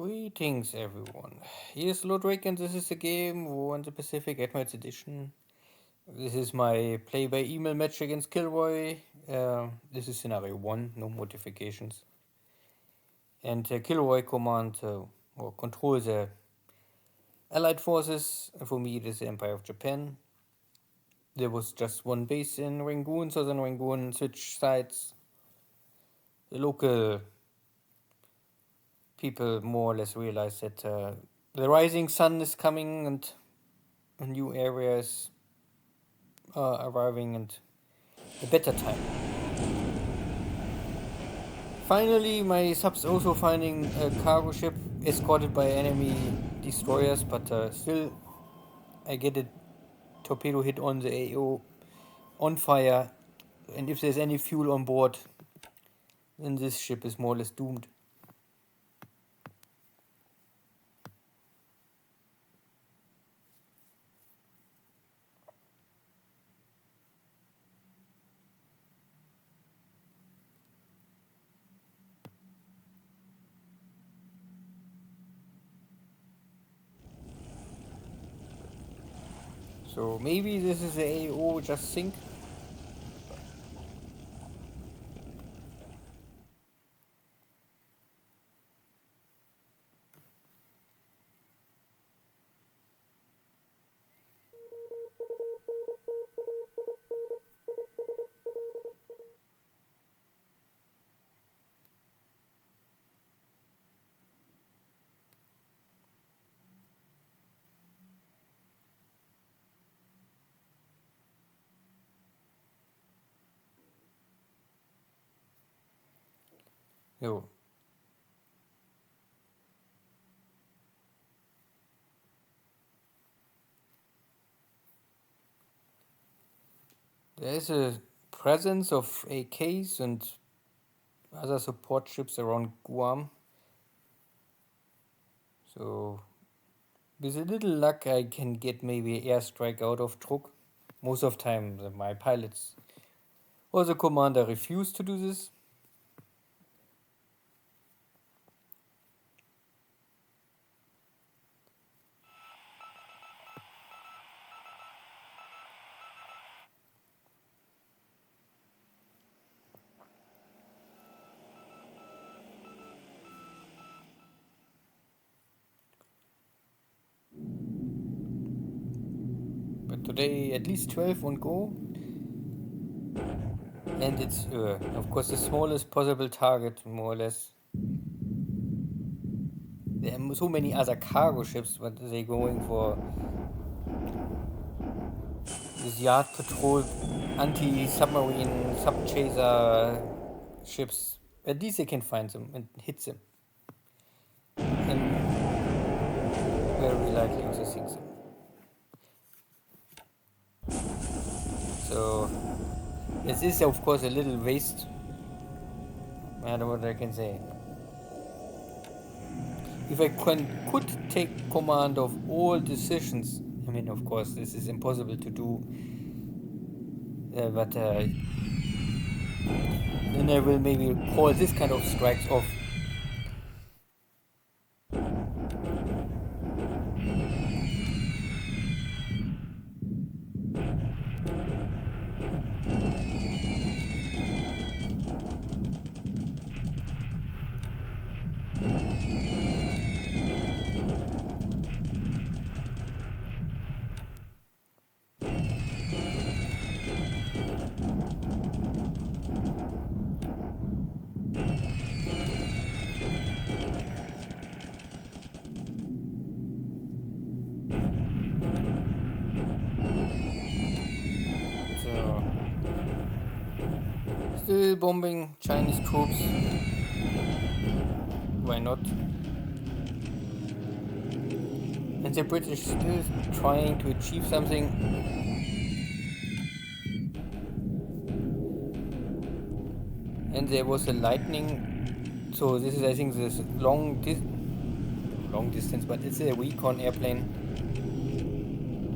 Greetings, everyone. Here's Lodrick, and this is the game War in the Pacific Admirals Edition. This is my play by email match against KilRoy. This is scenario 1, no modifications. And KilRoy command or control the Allied forces. For me, it is the Empire of Japan. There was just one base in Rangoon, southern Rangoon, switch sides. The local people more or less realize that the rising sun is coming and a new areas are arriving and a better time. Finally, my subs also finding a cargo ship escorted by enemy destroyers, but still I get a torpedo hit on the AO on fire, and if there's any fuel on board, then this ship is more or less doomed. So maybe this is the AO just sink. So there is a presence of AKs and other support ships around Guam. So with a little luck, I can get maybe an airstrike out of Truk. Most of the time, my pilots or the commander refuse to do this. But today, at least 12 on go. And it's, of course, the smallest possible target, more or less. There are so many other cargo ships, but they're going for this yard patrol, anti-submarine, sub-chaser ships. At least they can find them and hit them. And very likely also sink them. So, this is, of course, a little waste. I don't know what I can say. If I could take command of all decisions, I mean, of course, this is impossible to do, but then I will maybe call this kind of strikes off. So, still bombing Chinese troops. Why not? And the British still trying to achieve something. And there was a lightning. So this is, I think, this long distance, but it's a recon airplane.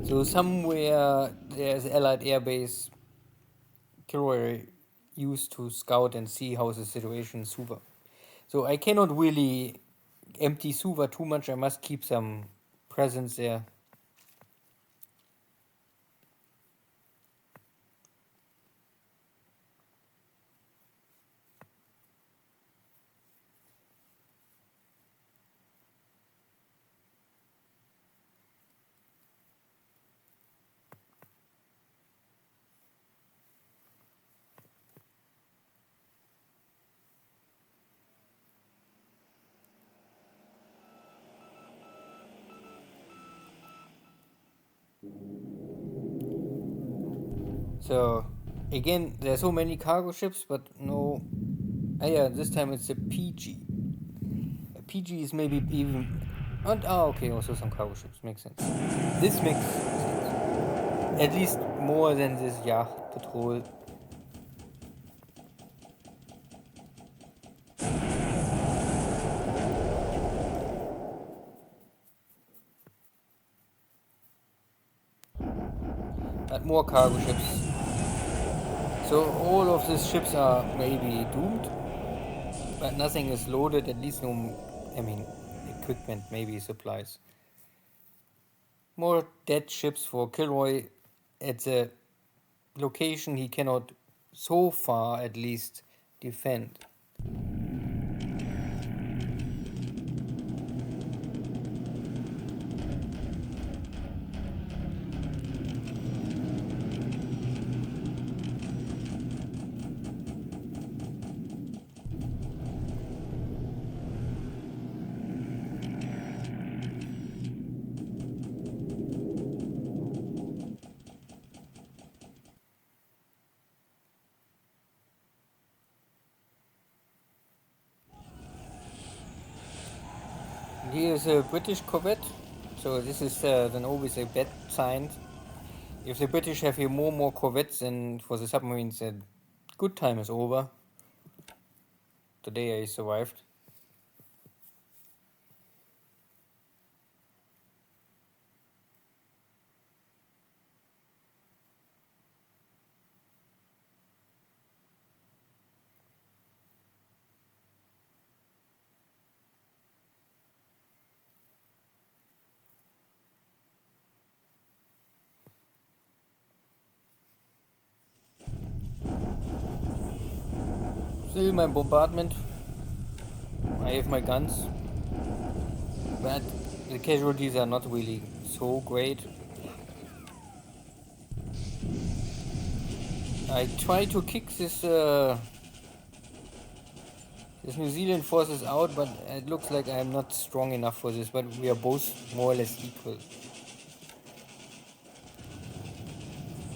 So somewhere there's Allied Air Base. KilRoy used to scout and see how the situation is super. So I cannot really empty Suva too much. I must keep some presence there. So again, there are so many cargo ships, but no. Ah, yeah, this time it's a PG. A PG is maybe even. And okay, also some cargo ships, makes sense. This makes sense. At least more than this yacht patrol. But more cargo ships. So all of these ships are maybe doomed, but nothing is loaded, at least no, I mean, equipment, maybe supplies. More dead ships for KilRoy at the location he cannot, so far at least, defend. Here is a British corvette, so this is then always a bad sign. If the British have here more corvettes, then for the submarines, a good time is over. Today I survived. Still my bombardment. I have my guns, but the casualties are not really so great. I try to kick this this New Zealand forces out, but it looks like I'm not strong enough for this, but we are both more or less equal.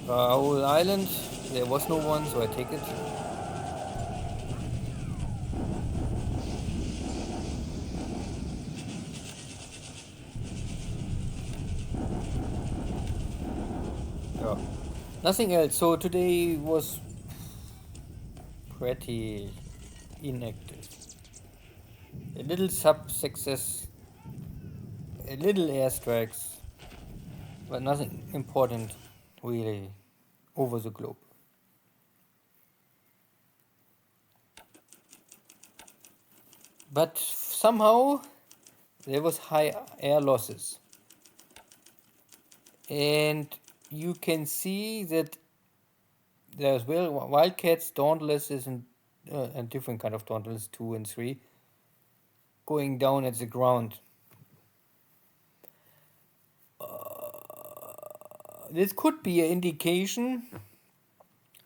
Whole island, there was no one, so I take it. Yeah. Nothing else. So today was pretty inactive. A little sub success, a little airstrikes, but nothing important really over the globe. But somehow there was high air losses. And you can see that there's Wildcats, Dauntlesses, and different kind of Dauntless 2 and 3 going down at the ground. This could be an indication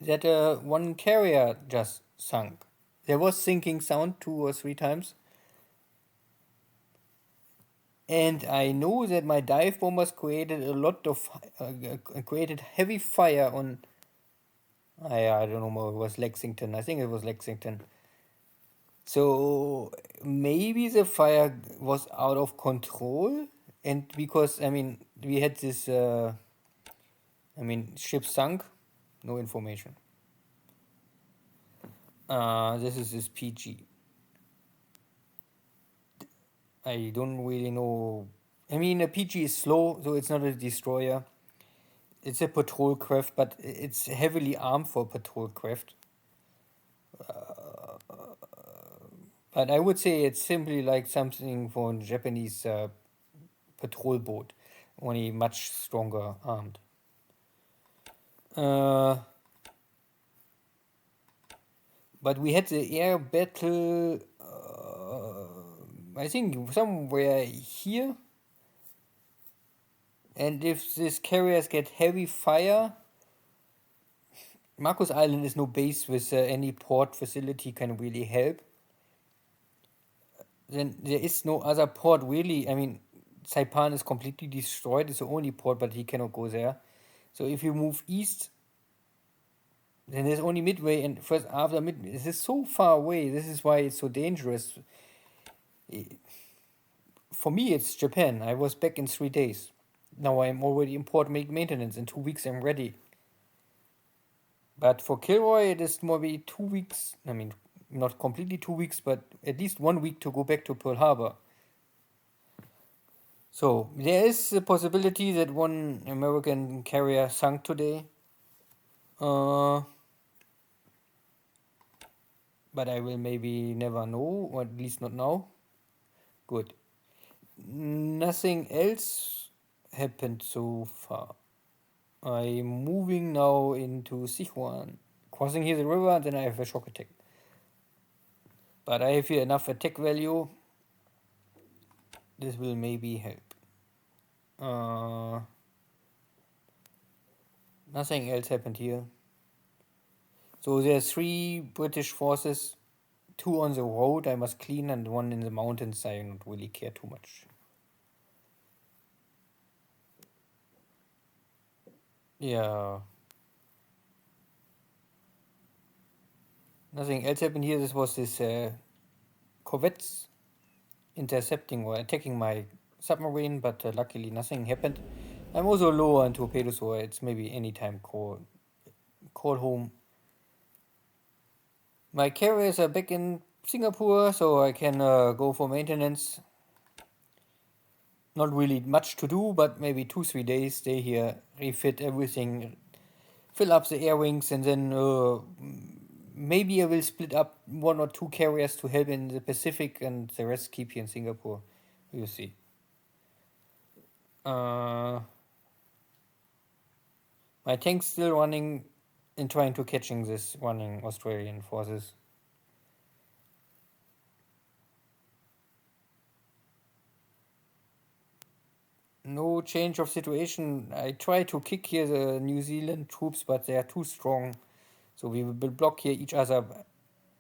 that one carrier just sunk. There was sinking sound 2 or 3 times. And I know that my dive bombers created a lot of created heavy fire on. I don't know, it was Lexington. I think it was Lexington. So maybe the fire was out of control, and because I mean we had this, ship sunk, no information. This is this PG. I don't really know. I mean, a PG is slow, so it's not a destroyer. It's a patrol craft, but it's heavily armed for patrol craft. But I would say it's simply like something for a Japanese patrol boat, only much stronger armed. Uh, but we had the air battle, I think somewhere here. And if these carriers get heavy fire, Marcos Island is no base with any port facility can really help. Then there is no other port really. I mean, Saipan is completely destroyed. It's the only port, but he cannot go there. So if you move east, then there's only Midway, and first after Midway, this is so far away. This is why it's so dangerous. For me, it's Japan. I was back in 3 days. Now I'm already in port make maintenance. In 2 weeks, I'm ready. But for KilRoy, it is maybe 2 weeks. I mean, not completely 2 weeks, but at least 1 week to go back to Pearl Harbor. So there is a possibility that one American carrier sunk today. But I will maybe never know, or at least not now. Good. Nothing else happened so far. I'm moving now into Sichuan. Crossing here the river, and then I have a shock attack. But I have here enough attack value. This will maybe help. Nothing else happened here. So there are 3 British forces, 2 on the road I must clean, and 1 in the mountains I don't really care too much. Yeah. Nothing else happened here. This was this corvettes intercepting or attacking my submarine, but luckily nothing happened. I'm also low on torpedoes, so it's maybe anytime call home. My carriers are back in Singapore, so I can go for maintenance. Not really much to do, but maybe 2-3 days stay here, refit everything, fill up the air wings, and then maybe I will split up 1 or 2 carriers to help in the Pacific, and the rest keep here in Singapore. We'll see. My tank's still running and trying to catching this running Australian forces. No change of situation. I try to kick here the New Zealand troops, but they are too strong. So we will block here each other.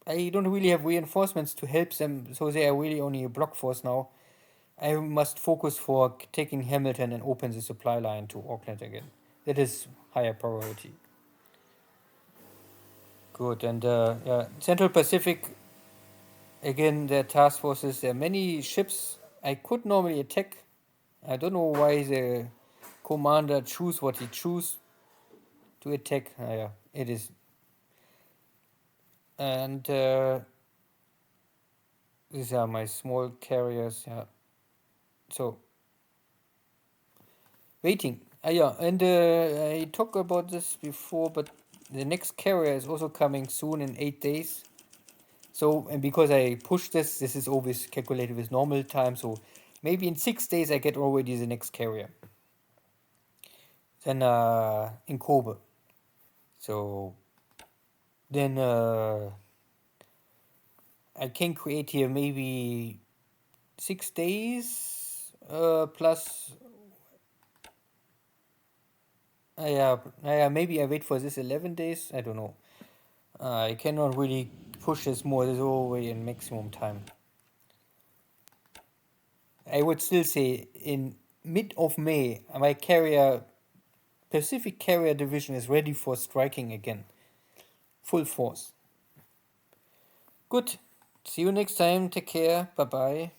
I don't really have reinforcements to help them, so they are really only a block force now. I must focus for taking Hamilton and open the supply line to Auckland again. That is higher priority. Good, and yeah, Central Pacific, again, their task forces, there are many ships I could normally attack. I don't know why the commander choose what he choose to attack. Yeah, it is. And these are my small carriers, yeah. So, waiting. Yeah, and I talked about this before, but the next carrier is also coming soon in 8 days. So, and because I pushed this is always calculated with normal time, so maybe in 6 days I get already the next carrier. Then in Kobe. So, then I can create here maybe 6 days plus. Yeah, maybe I wait for this 11 days. I don't know. I cannot really push this more. This is already in maximum time. I would still say in mid of May, my carrier, Pacific Carrier Division is ready for striking again. Full force. Good. See you next time. Take care. Bye bye.